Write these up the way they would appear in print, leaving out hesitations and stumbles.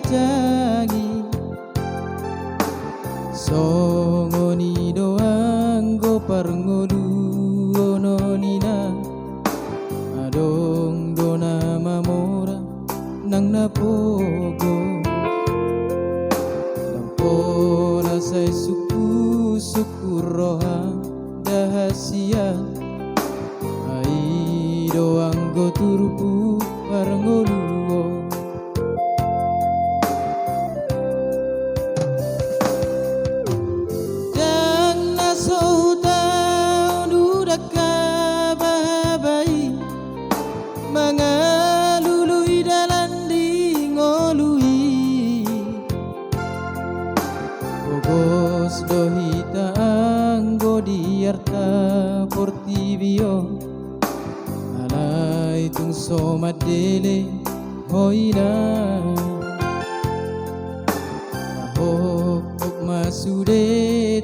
jangi songoni doang go parngolu ononina adong dona mamora nang napogo nampona say suku roha dahasia ai doang go turpu parngolu mangalului dalan di ngolui bogos dohita anggo diarta portibio alai tung somadele hoina ahok masude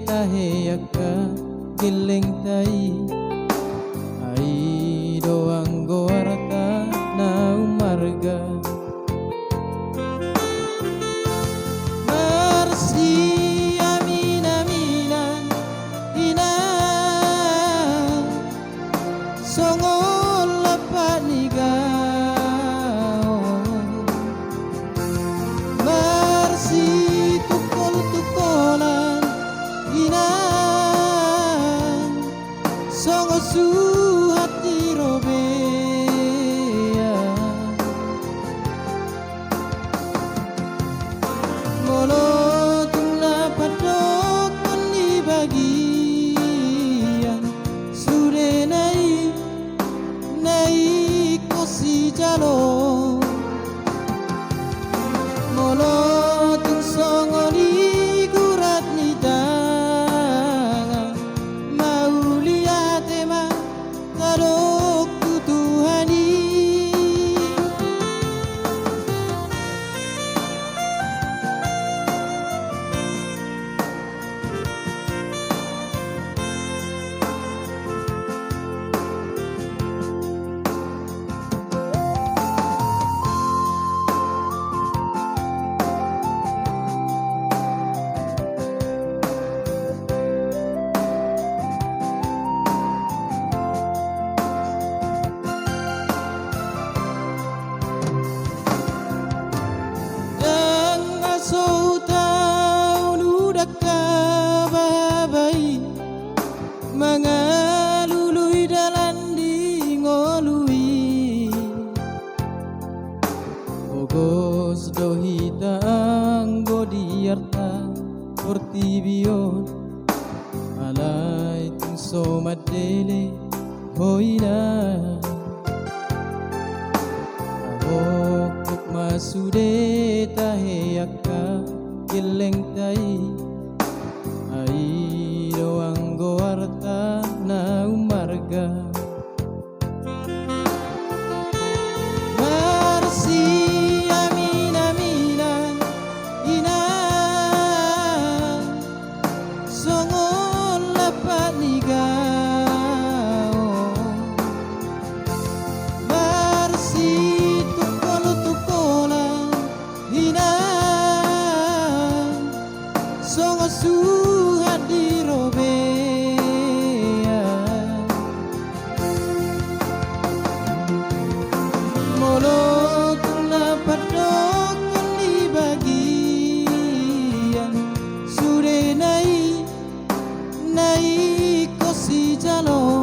taheyaka geleng tai ai doang goarta na umarga marsi amina mina ina songol lapaniga marsi tukol tukolan ina songo su hati robe molotong napadok ni bagian sude nai kosi jalo molotong songoni gurat ni tangan mau lihat emang kadok tutuhani mangalului dalan di ngolui bogos dohita anggo diarta portibio alai tung somadele hoina ahok masude taheyaka geleng tai ai doang goarta na umarga marsi amina mina ina songol lapaniga marsi tukolan ina songo su hati robe molotong napadok ni bagian sude nai kosi jalo